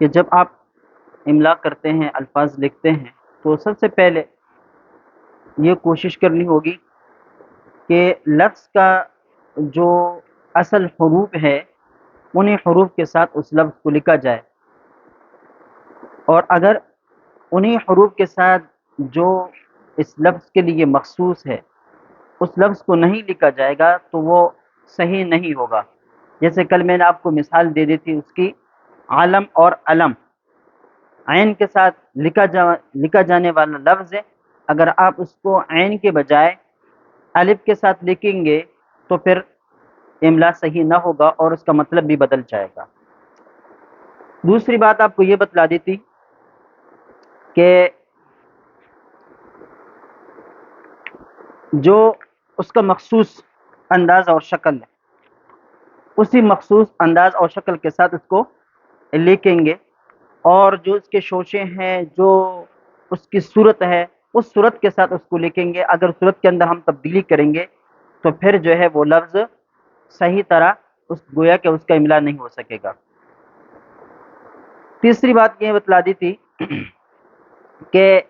کہ جب آپ املا کرتے ہیں، الفاظ لکھتے ہیں، تو سب سے پہلے یہ کوشش کرنی ہوگی کہ لفظ کا جو اصل حروف ہے انہیں حروف کے ساتھ اس لفظ کو لکھا جائے، اور اگر انہیں حروف کے ساتھ جو اس لفظ کے لیے مخصوص ہے اس لفظ کو نہیں لکھا جائے گا تو وہ صحیح نہیں ہوگا۔ جیسے کل میں نے آپ کو مثال دے دی تھی اس کی، عالم اور علم عین کے ساتھ لکھا جانے والا لفظ ہے، اگر آپ اس کو عین کے بجائے الف کے ساتھ لکھیں گے تو پھر املا صحیح نہ ہوگا اور اس کا مطلب بھی بدل جائے گا۔ دوسری بات آپ کو یہ بتلا دی تھی کہ جو اس کا مخصوص انداز اور شکل ہے اسی مخصوص انداز اور شکل کے ساتھ اس کو لکھیں گے، اور جو اس کے شوشے ہیں، جو اس کی صورت ہے اس صورت کے ساتھ اس کو لکھیں گے۔ اگر صورت کے اندر ہم تبدیلی کریں گے تو پھر جو ہے وہ لفظ صحیح طرح گویا کہ اس کا املا نہیں ہو سکے گا۔ تیسری بات یہ بتلا دی تھی کہ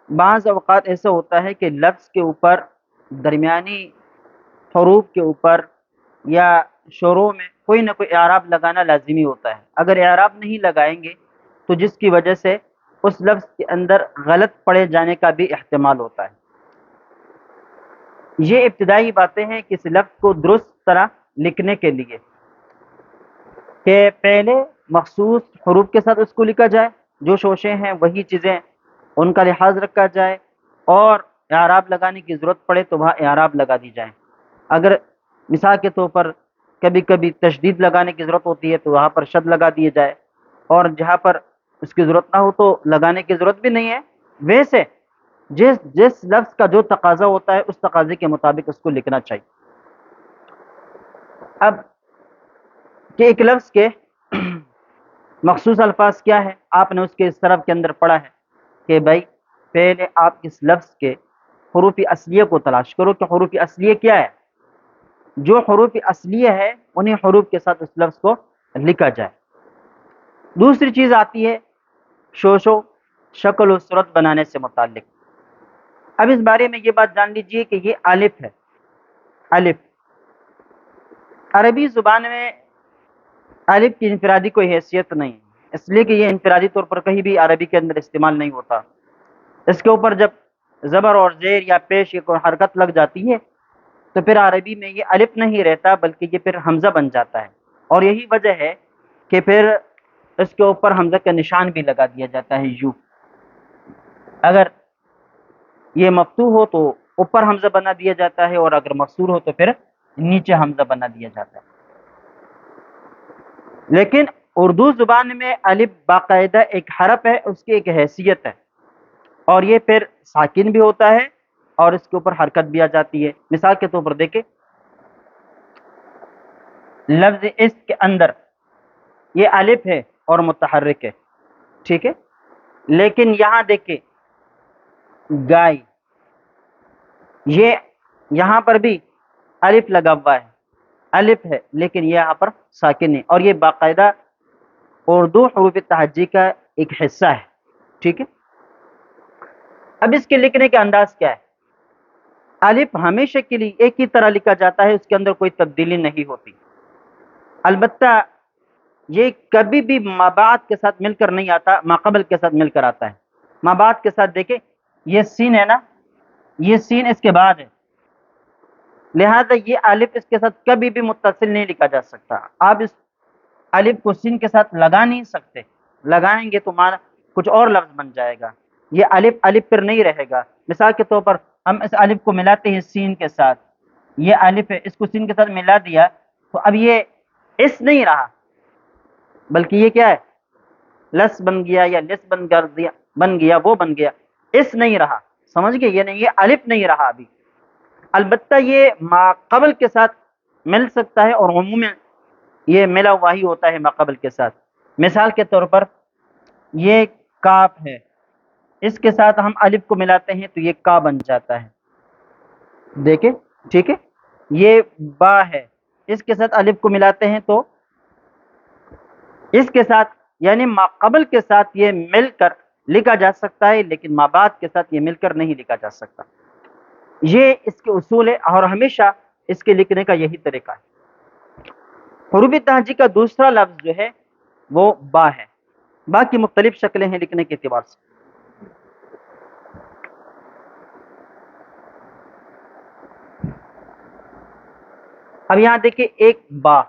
بعض اوقات ایسا ہوتا ہے کہ لفظ کے اوپر درمیانی حروف کے اوپر یا شروع میں کوئی نہ کوئی اعراب لگانا لازمی ہوتا ہے۔ اگر اعراب نہیں لگائیں گے تو جس کی وجہ سے اس لفظ کے اندر غلط پڑے جانے کا بھی احتمال ہوتا ہے۔ یہ ابتدائی باتیں ہیں کسی لفظ کو درست طرح لکھنے کے لیے، کہ پہلے مخصوص حروف کے ساتھ اس کو لکھا جائے، جو شوشے ہیں وہی چیزیں ان کا لحاظ رکھا جائے، اور اعراب لگانے کی ضرورت پڑے تو وہاں اعراب لگا دی جائے۔ اگر مثال کے طور پر کبھی کبھی تشدید لگانے کی ضرورت ہوتی ہے تو وہاں پر شد لگا دیے جائے، اور جہاں پر اس کی ضرورت نہ ہو تو لگانے کی ضرورت بھی نہیں ہے۔ ویسے جس لفظ کا جو تقاضا ہوتا ہے اس تقاضے کے مطابق اس کو لکھنا چاہیے۔ اب کہ ایک لفظ کے مخصوص الفاظ کیا ہے، آپ نے اس کے اس طرف کے اندر پڑھا ہے کہ بھائی پہلے آپ اس لفظ کے حروف اصلیہ کو تلاش کرو کہ حروف اصلیہ کیا ہے، جو حروف اصلیہ ہے انہیں حروف کے ساتھ اس لفظ کو لکھا جائے۔ دوسری چیز آتی ہے شوش و شکل و صورت بنانے سے متعلق۔ اب اس بارے میں یہ بات جان لیجئے کہ یہ الف ہے۔ الف عربی زبان میں الف کی انفرادی کوئی حیثیت نہیں، اس لیے کہ یہ انفرادی طور پر کہیں بھی عربی کے اندر استعمال نہیں ہوتا۔ اس کے اوپر جب زبر اور زیر یا پیش کی کوئی حرکت لگ جاتی ہے تو پھر عربی میں یہ الف نہیں رہتا بلکہ یہ پھر حمزہ بن جاتا ہے، اور یہی وجہ ہے کہ پھر اس کے اوپر حمزہ کا نشان بھی لگا دیا جاتا ہے یوں۔ اگر یہ مفتوح ہو تو اوپر حمزہ بنا دیا جاتا ہے، اور اگر مکسور ہو تو پھر نیچے حمزہ بنا دیا جاتا ہے۔ لیکن اردو زبان میں الف باقاعدہ ایک حرف ہے، اس کی ایک حیثیت ہے، اور یہ پھر ساکن بھی ہوتا ہے اور اس کے اوپر حرکت بھی آ جاتی ہے۔ مثال کے طور پر دیکھیں لفظ اس کے اندر یہ الف ہے اور متحرک ہے، ٹھیک ہے، لیکن یہاں دیکھیں گائے، یہ یہاں پر بھی الف لگا ہوا ہے، الف ہے لیکن یہ یہاں پر ساکن ہے، اور یہ باقاعدہ اردو حروف تہجی کا ایک حصہ ہے، ٹھیک ہے۔ اب اس کے لکھنے کا انداز کیا ہے؟ الف ہمیشہ کے لیے ایک ہی طرح لکھا جاتا ہے، اس کے اندر کوئی تبدیلی نہیں ہوتی۔ البتہ یہ کبھی بھی ما بعد کے ساتھ مل کر نہیں آتا، ما قبل کے ساتھ مل کر آتا ہے۔ ما بعد کے ساتھ دیکھیں یہ سین ہے نا، یہ سین اس کے بعد ہے، لہذا یہ الف اس کے ساتھ کبھی بھی متصل نہیں لکھا جا سکتا۔ آپ اس الف کو سین کے ساتھ لگا نہیں سکتے، لگائیں گے تو مانا کچھ اور لفظ بن جائے گا، یہ الف الف پر نہیں رہے گا۔ مثال کے طور پر ہم اس الف کو ملاتے ہیں سین کے ساتھ، یہ الف ہے، اس کو سین کے ساتھ ملا دیا تو اب یہ اس نہیں رہا بلکہ یہ کیا ہے، لس بن گیا یا لس بن گیا، وہ بن گیا، اس نہیں رہا، سمجھ گئے؟ یہ نہیں، یہ الف نہیں رہا ابھی۔ البتہ یہ ما قبل کے ساتھ مل سکتا ہے، اور عموماً یہ ملا ہوا ہی ہوتا ہے ما قبل کے ساتھ۔ مثال کے طور پر یہ کاف ہے، اس کے ساتھ ہم الف کو ملاتے ہیں تو یہ کا بن جاتا ہے، دیکھیں ٹھیک ہے۔ یہ با ہے، اس کے ساتھ الف کو ملاتے ہیں تو اس کے ساتھ یعنی ما قبل کے ساتھ یہ مل کر لکھا جا سکتا ہے، لیکن ما بعد کے ساتھ یہ مل کر نہیں لکھا جا سکتا. یہ اس کے اصول ہے اور ہمیشہ اس کے لکھنے کا یہی طریقہ ہے. حروف تہجی کا دوسرا لفظ جو ہے وہ با ہے. با کی مختلف شکلیں ہیں لکھنے کے اعتبار سے. اب یہاں دیکھیں ایک با،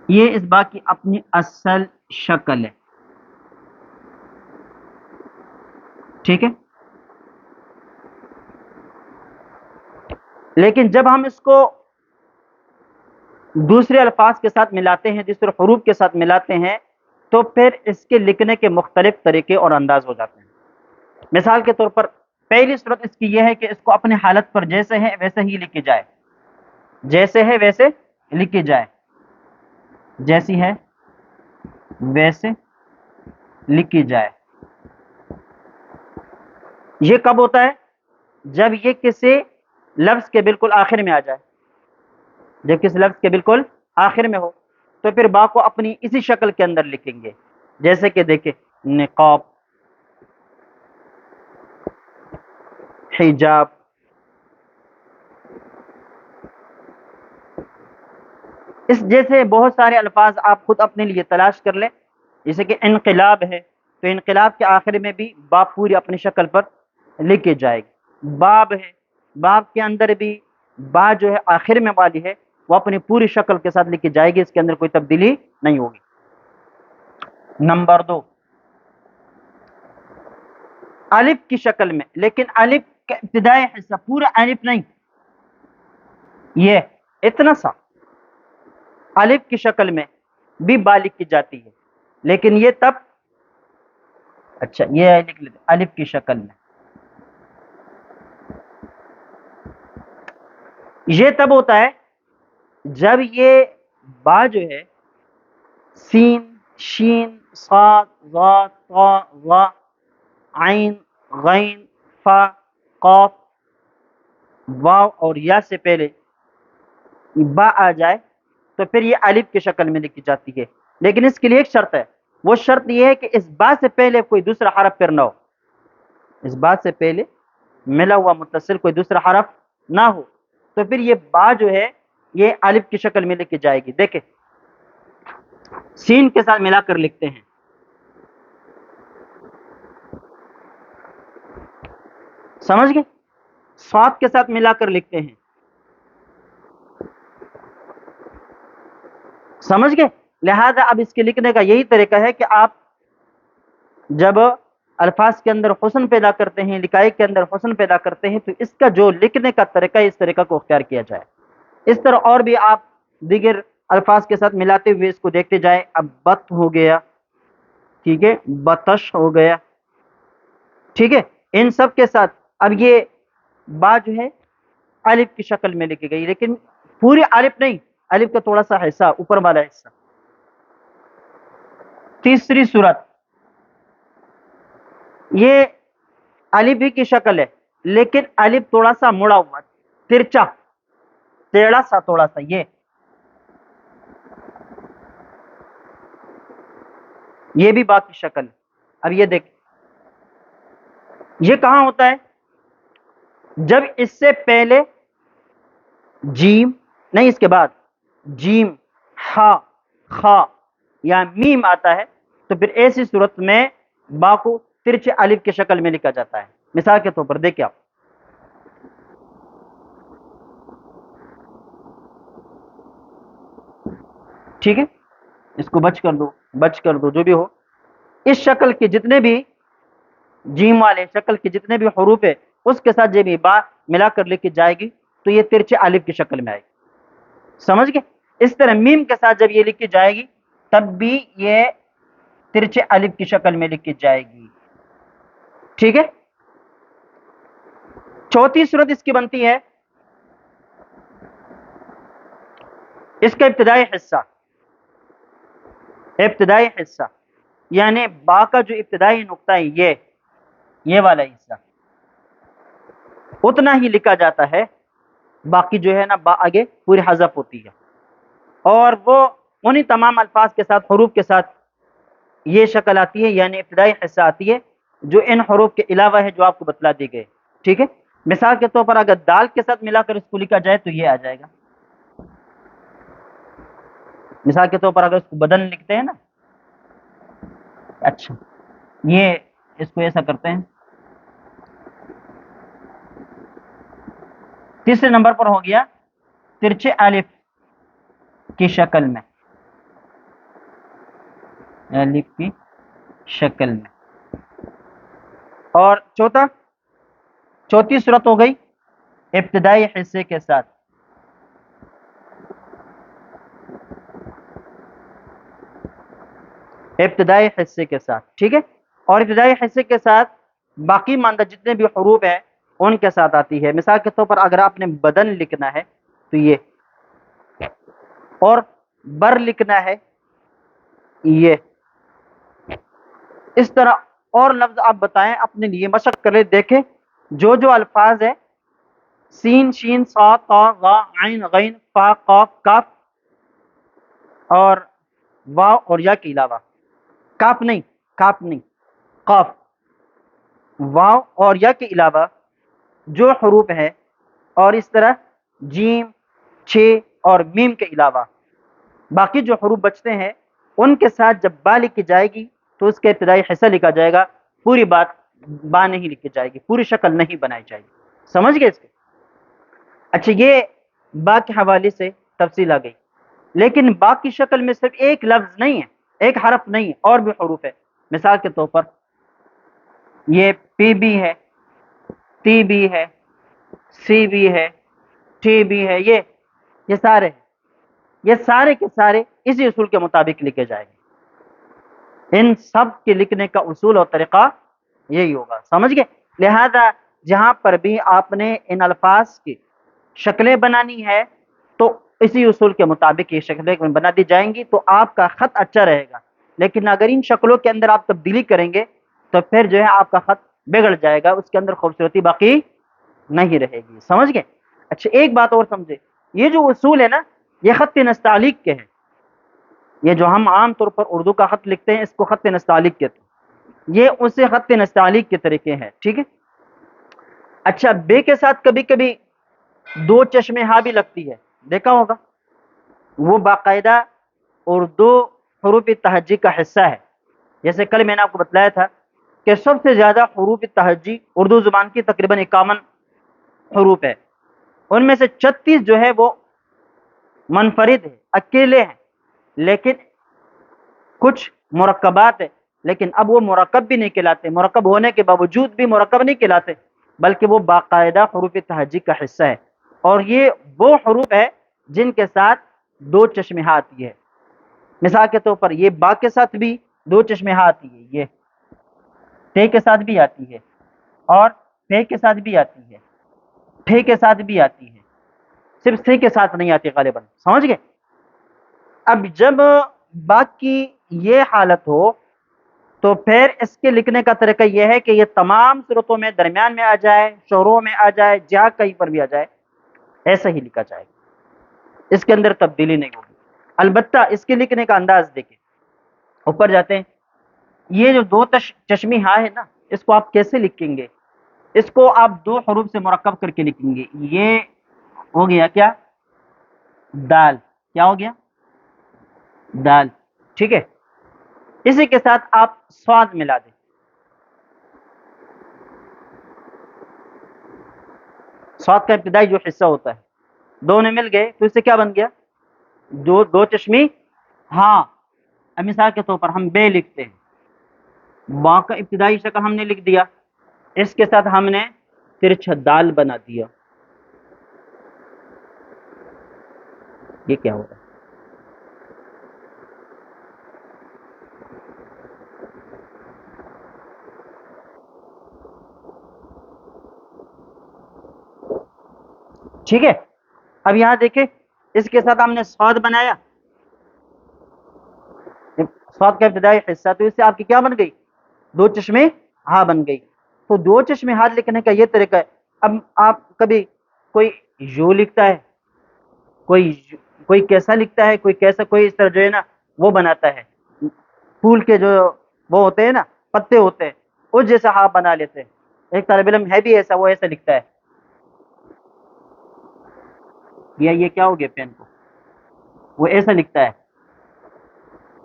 یہ اس با کی اپنی اصل شکل ہے، ٹھیک ہے. لیکن جب ہم اس کو دوسرے الفاظ کے ساتھ ملاتے ہیں، دوسرے حروف کے ساتھ ملاتے ہیں، تو پھر اس کے لکھنے کے مختلف طریقے اور انداز ہو جاتے ہیں. مثال کے طور پر پہلی صورت اس کی یہ ہے کہ اس کو اپنی حالت پر جیسے ہے ویسے ہی لکھی جائے، جیسے ہے ویسے لکھی جائے، جیسی ہے ویسے لکھی جائے. یہ کب ہوتا ہے؟ جب یہ کسی لفظ کے بالکل آخر میں آ جائے. جب کسی لفظ کے بالکل آخر میں ہو تو پھر با کو اپنی اسی شکل کے اندر لکھیں گے. جیسے کہ دیکھیں نقاب، حجاب، اس جیسے بہت سارے الفاظ آپ خود اپنے لیے تلاش کر لیں. جیسے کہ انقلاب ہے تو انقلاب کے آخر میں بھی با پوری اپنی شکل پر لکھی جائے گی. باب ہے، باب کے اندر بھی با جو ہے آخر میں والی ہے وہ اپنی پوری شکل کے ساتھ لکھی جائے گی، اس کے اندر کوئی تبدیلی نہیں ہوگی. نمبر 2، الف کی شکل میں، لیکن الف کا ابتدائی حصہ پورا الف نہیں، یہ اتنا سا الف کی شکل میں بھی با لکھی جاتی ہے. لیکن یہ تب، اچھا یہ لکھ لیتے الف کی شکل میں، یہ تب ہوتا ہے جب یہ با جو ہے سین، شین، صاد، ضاد، طا، ظا، عین، غین، فا، قاف، واو اور یا سے پہلے با آ جائے تو پھر یہ الف کی شکل میں لکھی جاتی ہے. لیکن اس کے لیے ایک شرط ہے، وہ شرط یہ ہے کہ اس با سے پہلے کوئی دوسرا حرف پھر نہ ہو. اس با سے پہلے ملا ہوا متصل کوئی دوسرا حرف نہ ہو تو پھر یہ با جو ہے یہ الف کی شکل میں لکھی جائے گی. دیکھیں سین کے ساتھ ملا کر لکھتے ہیں، سمجھ گئے؟ صاد کے ساتھ ملا کر لکھتے ہیں، سمجھ گئے؟ لہذا اب اس کے لکھنے کا یہی طریقہ ہے کہ آپ جب الفاظ کے اندر حسن پیدا کرتے ہیں، لکھائی کے اندر حسن پیدا کرتے ہیں، تو اس کا جو لکھنے کا طریقہ ہے اس طریقہ کو اختیار کیا جائے. اس طرح اور بھی آپ دیگر الفاظ کے ساتھ ملاتے ہوئے اس کو دیکھتے جائیں. اب بت ہو گیا، ٹھیک ہے، بتش ہو گیا، ٹھیک ہے. ان سب کے ساتھ اب یہ با جو ہے الف کی شکل میں لکھی گئی، لیکن پوری الف نہیں، الف کا تھوڑا سا حصہ، اوپر والا حصہ. تیسری صورت، یہ الف ہی کی شکل ہے لیکن الف تھوڑا سا مڑا ہوا، ترچا، ٹیڑھا سا تھوڑا سا، یہ بھی با کی شکل ہے. اب یہ دیکھ، یہ کہاں ہوتا ہے؟ جب اس سے پہلے جیم نہیں، اس کے بعد جیم، ہا، خا یا میم آتا ہے تو پھر ایسی صورت میں با کو ترچے الف کی شکل میں لکھا جاتا ہے. مثال کے طور پر دیکھیں آپ، ٹھیک ہے، اس کو بچ کر دو، بچ کر دو، جو بھی ہو. اس شکل کے جتنے بھی جیم والے شکل کے جتنے بھی حروف ہے اس کے ساتھ جب بھی با ملا کر لکھی جائے گی تو یہ ترچے الف کی شکل میں آئے گی. سمجھ گئے؟ اس طرح میم کے ساتھ جب یہ لکھی جائے گی تب بھی یہ ترچے الف کی شکل میں لکھی جائے گی، ٹھیک ہے. چوتھی صورت اس کی بنتی ہے، اس کا ابتدائی حصہ یعنی با کا جو ابتدائی نقطہ ہے یہ والا حصہ اتنا ہی لکھا جاتا ہے، باقی جو ہے نا با آگے پوری حذف ہوتی ہے. اور وہ انہی تمام الفاظ کے ساتھ، حروف کے ساتھ یہ شکل آتی ہے، یعنی ابتدائی حصہ آتی ہے جو ان حروف کے علاوہ ہے جو آپ کو بتلا دی گئے. ٹھیک ہے، مثال کے طور پر اگر دال کے ساتھ ملا کر اس کو لکھا جائے تو یہ آ جائے گا. مثال کے طور پر اگر اس کو بدن لکھتے ہیں نا، اچھا یہ اس کو ایسا کرتے ہیں. تیسرے نمبر پر ہو گیا ترچے الف کی شکل میں، الف کی شکل میں. اور چوتھی صورت ہو گئی ابتدائی حصے کے ساتھ. ابتدائی حصے کے ساتھ، ٹھیک ہے. اور ابتدائی حصے کے ساتھ باقی ماندہ جتنے بھی حروف ہیں ان کے ساتھ آتی ہے. مثال کے طور پر اگر آپ نے بدن لکھنا ہے تو یہ، اور بر لکھنا ہے یہ. اس طرح اور لفظ آپ بتائیں اپنے لیے، مشق کریں، دیکھیں جو جو الفاظ ہے سین شین صاد طا غا عین غین فا قاف کاف اور واو اور یا کے علاوہ، کاف نہیں قاف، واو اور یا کے علاوہ جو حروف ہے، اور اس طرح جیم چھ اور میم کے علاوہ باقی جو حروف بچتے ہیں ان کے ساتھ جب با لکھی جائے گی تو اس کے ابتدائی حصہ لکھا جائے گا، پوری بات با نہیں لکھی جائے گی، پوری شکل نہیں بنائی جائے گی. سمجھ گئے اس کے؟ اچھا یہ با کے حوالے سے تفصیل آ گئی. لیکن با کی شکل میں صرف ایک لفظ نہیں ہے، ایک حرف نہیں ہے، اور بھی حروف ہے. مثال کے طور پر یہ پی بھی ہے، تی بھی ہے، سی بھی ہے، ٹی بھی ہے، یہ سارے ہیں. یہ سارے کے سارے اسی اصول کے مطابق لکھے جائیں گے. ان سب کے لکھنے کا اصول اور طریقہ یہی ہوگا. سمجھ گئے؟ لہذا جہاں پر بھی آپ نے ان الفاظ کی شکلیں بنانی ہے تو اسی اصول کے مطابق یہ شکلیں بنا دی جائیں گی تو آپ کا خط اچھا رہے گا. لیکن اگر ان شکلوں کے اندر آپ تبدیلی کریں گے تو پھر جو ہے آپ کا خط بگڑ جائے گا، اس کے اندر خوبصورتی باقی نہیں رہے گی. سمجھ گئے؟ اچھا ایک بات اور سمجھے، یہ جو اصول ہے نا یہ خط نستعلیق کے ہیں. یہ جو ہم عام طور پر اردو کا خط لکھتے ہیں اس کو خط نستعلیق کہتے ہیں، یہ اسے خط نستعلیق کے طریقے ہیں. ٹھیک ہے. اچھا بے کے ساتھ کبھی کبھی دو چشمے ہاں بھی لگتی ہے، دیکھا ہوگا، وہ باقاعدہ اردو حروف تہجی کا حصہ ہے. جیسے کل میں نے آپ کو بتلایا تھا کہ سب سے زیادہ حروف تہجی اردو زبان کی تقریباً 51 حروف ہے، ان میں سے 36 جو ہے وہ منفرد ہے، اکیلے ہیں. لیکن کچھ مرکبات ہے، لیکن اب وہ مرکب بھی نہیں کہلاتے، مرکب ہونے کے باوجود بھی مرکب نہیں کہلاتے، بلکہ وہ باقاعدہ حروف تہجی کا حصہ ہے. اور یہ وہ حروف ہے جن کے ساتھ دو چشمے ہاں آتی ہے. مثال کے طور پر یہ با کے ساتھ بھی دو چشمے ہاں آتی ہے، یہ تے کے ساتھ بھی آتی ہے، اور پے کے ساتھ بھی آتی ہے، ٹھے کے ساتھ بھی آتی ہے، صرف سے کے ساتھ نہیں آتی غالباً. سمجھ گئے؟ اب جب با کی یہ حالت ہو تو پھر اس کے لکھنے کا طریقہ یہ ہے کہ یہ تمام صورتوں میں درمیان میں آ جائے، شروع میں آ جائے، جہاں کہیں پر بھی آ جائے، ایسا ہی لکھا جائے گا، اس کے اندر تبدیلی نہیں ہوگی. البتہ اس کے لکھنے کا انداز دیکھیں، اوپر جاتے ہیں، یہ جو دو چشمی ہاں ہے نا اس کو آپ کیسے لکھیں گے؟ اس کو آپ دو حروف سے مرکب کر کے لکھیں گے. یہ ہو گیا کیا؟ دال. کیا ہو گیا؟ دال. ٹھیک ہے. اسی کے ساتھ آپ سواد ملا دیں، سواد کا ابتدائی جو حصہ ہوتا ہے دونوں مل گئے تو اس سے کیا بن گیا؟ دو چشمی ہاں. اب مثال کے طور پر ہم بے لکھتے ہیں، با کا ابتدائی شکل ہم نے لکھ دیا، اس کے ساتھ ہم نے ترچھا دال بنا دیا. یہ کیا ہو رہا ہے؟ ٹھیک ہے. اب یہاں دیکھیں اس کے ساتھ ہم نے سواد بنایا، سواد کا ابتدائی حصہ، تو اس سے آپ کی کیا بن گئی؟ دو چشمے ہاں بن گئی. تو دو چشمے ہاتھ لکھنے کا یہ طریقہ ہے. اب آپ کبھی کوئی یو لکھتا ہے، کوئی کوئی کیسا لکھتا ہے، کوئی کیسا، کوئی اس طرح جو ہے نا وہ بناتا ہے، پھول کے جو وہ ہوتے ہیں نا پتے ہوتے ہیں اس جیسا ہاں بنا لیتے ہیں۔ ایک طالب علم ہے بھی ایسا، وہ ایسا لکھتا ہے، یہ کیا ہو گیا پین کو، وہ ایسا لکھتا ہے۔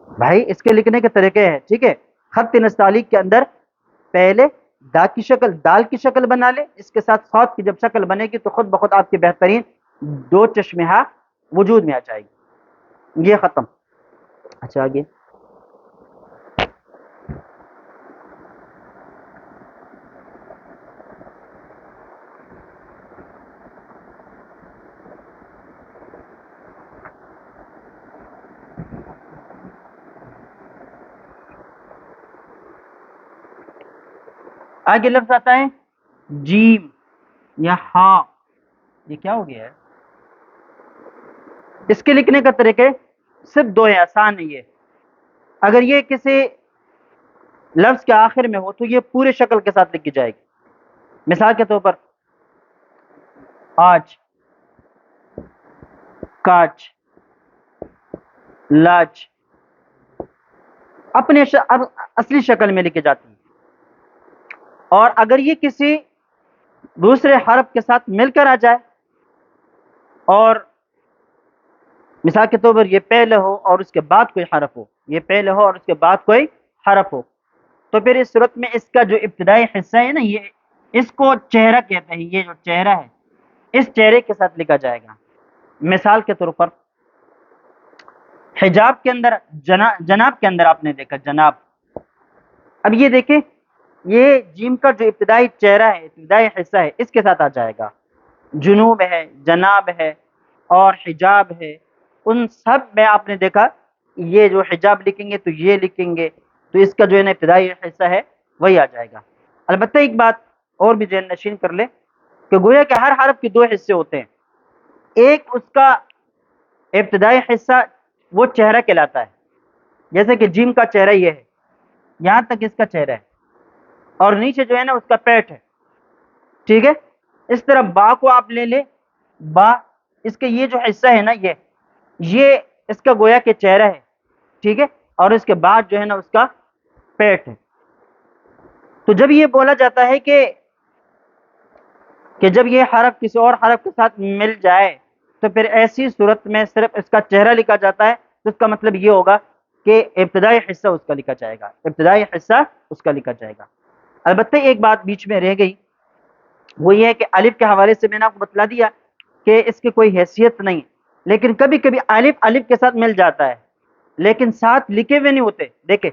بھائی اس کے لکھنے کے طریقے ہیں، ٹھیک ہے، خط نستعلیق کے اندر پہلے دا کی شکل، دال کی شکل بنا لے، اس کے ساتھ صاد کی جب شکل بنے گی تو خود بخود آپ کی بہترین دو چشمہ وجود میں آ جائے گی۔ یہ ختم۔ اچھا آگے، آگے لفظ آتا ہے جیم یا ہاں، یہ کیا ہو گیا ہے؟ اس کے لکھنے کا طریقے صرف دو ہیں، آسان ہے یہ۔ اگر یہ کسی لفظ کے آخر میں ہو تو یہ پورے شکل کے ساتھ لکھی جائے گی۔ مثال کے طور پر آج، کاج، لاج اپنے اصلی شکل میں لکھی جاتی ہیں، اور اگر یہ کسی دوسرے حرف کے ساتھ مل کر آ جائے، اور مثال کے طور پر یہ پہلے ہو اور اس کے بعد کوئی حرف ہو، یہ پہلے ہو اور اس کے بعد کوئی حرف ہو، تو پھر اس صورت میں اس کا جو ابتدائی حصہ ہے نا، یہ اس کو چہرہ کہتے ہیں، یہ جو چہرہ ہے اس چہرے کے ساتھ لکھا جائے گا۔ مثال کے طور پر حجاب کے اندر جناب کے اندر آپ نے دیکھا جناب، اب یہ دیکھیں یہ جیم کا جو ابتدائی چہرہ ہے، ابتدائی حصہ ہے، اس کے ساتھ آ جائے گا۔ جنوب ہے، جناب ہے اور حجاب ہے، ان سب میں آپ نے دیکھا یہ جو حجاب لکھیں گے تو یہ لکھیں گے، تو اس کا جو ہے نا ابتدائی حصہ ہے وہی آ جائے گا۔ البتہ ایک بات اور بھی ذہن نشین کر لے کہ گویا کہ ہر حرف کے دو حصے ہوتے ہیں، ایک اس کا ابتدائی حصہ وہ چہرہ کہلاتا ہے، جیسے کہ جیم کا چہرہ یہ ہے، یہاں تک اس کا چہرہ ہے، اور نیچے جو ہے نا اس کا پیٹ ہے، ٹھیک ہے۔ اس طرح با کو آپ لے لے، با اس کے یہ جو حصہ ہے نا یہ اس کا گویا کہ چہرہ ہے، ٹھیک ہے، اور اس کے بعد جو ہے نا اس کا پیٹ ہے۔ تو جب یہ بولا جاتا ہے کہ جب یہ حرف کسی اور حرف کے ساتھ مل جائے تو پھر ایسی صورت میں صرف اس کا چہرہ لکھا جاتا ہے، تو اس کا مطلب یہ ہوگا کہ ابتدائی حصہ اس کا لکھا جائے گا، ابتدائی حصہ اس کا لکھا جائے گا۔ البتہ ایک بات بیچ میں رہ گئی، وہ یہ ہے کہ الف کے حوالے سے میں نے آپ کو بتلا دیا کہ اس کی کوئی حیثیت نہیں، لیکن کبھی کبھی الف الف کے ساتھ مل جاتا ہے لیکن ساتھ لکھے ہوئے نہیں ہوتے۔ دیکھیں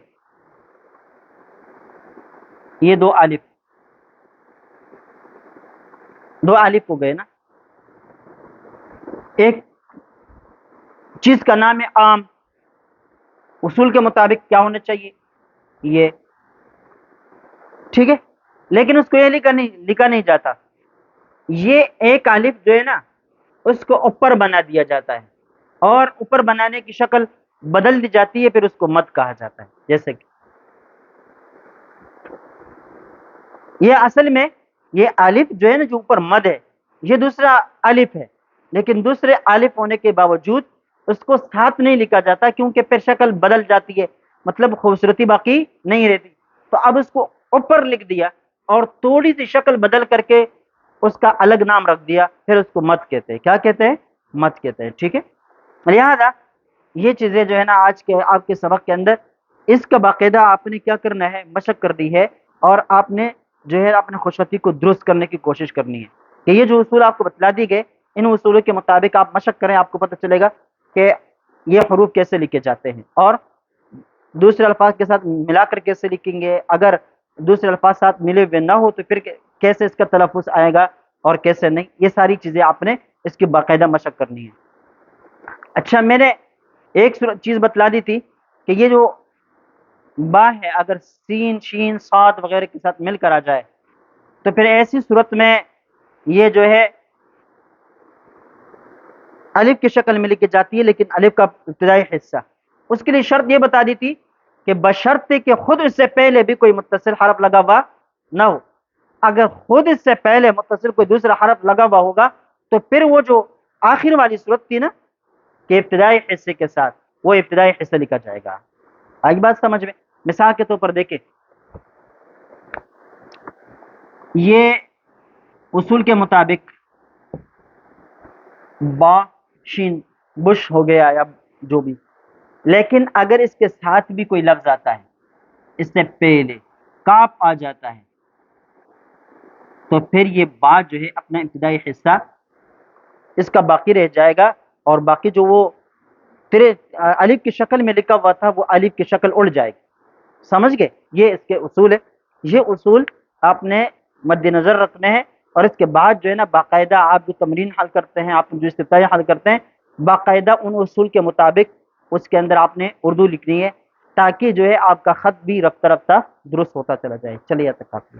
یہ دو الف ہو گئے نا، ایک چیز کا نام ہے عام، اصول کے مطابق کیا ہونا چاہیے یہ، ٹھیک ہے، لیکن اس کو یہ لکھا نہیں جاتا، یہ ایک الف جو ہے نا اس کو اوپر بنا دیا جاتا ہے، اور اوپر بنانے کی شکل بدل دی جاتی ہے، پھر اس کو مد کہا جاتا ہے۔ جیسے کہ یہ اصل میں یہ الف جو ہے نا جو اوپر مد ہے یہ دوسرا الف ہے، لیکن دوسرے الف ہونے کے باوجود اس کو ساتھ نہیں لکھا جاتا کیونکہ پھر شکل بدل جاتی ہے، مطلب خوبصورتی باقی نہیں رہتی، تو اب اس کو اوپر لکھ دیا اور تھوڑی سی شکل بدل کر کے اس کا الگ نام رکھ دیا، پھر اس کو مد کہتے ہیں۔ کیا کہتے ہیں؟ مد کہتے ہیں، ٹھیک ہے۔ لہذا یہ چیزیں جو ہے نا آج کے آپ کے سبق کے اندر اس کا باقاعدہ آپ نے کیا کرنا ہے، مشق کر دی ہے، اور آپ نے جو ہے اپنے خوشخطی کو درست کرنے کی کوشش کرنی ہے کہ یہ جو اصول آپ کو بتلا دی گئے ان اصولوں کے مطابق آپ مشق کریں، آپ کو پتہ چلے گا کہ یہ حروف کیسے لکھے جاتے ہیں، اور دوسرے الفاظ کے ساتھ ملا کر کیسے لکھیں گے، اگر دوسرے الفاظ ساتھ ملے ہوئے نہ ہو تو پھر کیسے اس کا تلفظ آئے گا اور کیسے نہیں، یہ ساری چیزیں آپ نے اس کی باقاعدہ مشق کرنی ہے۔ اچھا میں نے ایک چیز بتلا دی تھی کہ یہ جو با ہے اگر سین شین صاد وغیرہ کے ساتھ مل کر آ جائے تو پھر ایسی صورت میں یہ جو ہے الف کی شکل میں لکھی جاتی ہے، لیکن الف کا ابتدائی حصہ، اس کے لیے شرط یہ بتا دی تھی کہ بشرط کہ خود اس سے پہلے بھی کوئی متصل حرف لگا ہوا نہ ہو، اگر خود اس سے پہلے متصل کوئی دوسرا حرف لگا ہوا ہوگا تو پھر وہ جو آخر والی صورت تھی نا کے ابتدائی حصے کے ساتھ وہ ابتدائی حصہ لکھا جائے گا. آگے بات سمجھ میں. مثال کے طور پر دیکھیں یہ اصول کے مطابق با شین بش ہو گیا یا جو بھی، لیکن اگر اس کے ساتھ بھی کوئی لفظ آتا ہے، اس سے پہلے کاف آ جاتا ہے، تو پھر یہ با جو ہے اپنا ابتدائی حصہ اس کا باقی رہ جائے گا، اور باقی جو وہ تیرے الف کی شکل میں لکھا ہوا تھا وہ الف کی شکل اڑ جائے گی. سمجھ گئے؟ یہ اس کے اصول ہے. یہ اصول آپ نے مد نظر رکھنے ہیں، اور اس کے بعد جو ہے نا باقاعدہ آپ جو تمرین حل کرتے ہیں، آپ جو استفتائی حل کرتے ہیں، باقاعدہ ان اصول کے مطابق اس کے اندر آپ نے اردو لکھنی ہے، تاکہ جو ہے آپ کا خط بھی رفتہ رفتہ درست ہوتا چلا جائے. چلیے تک کافی.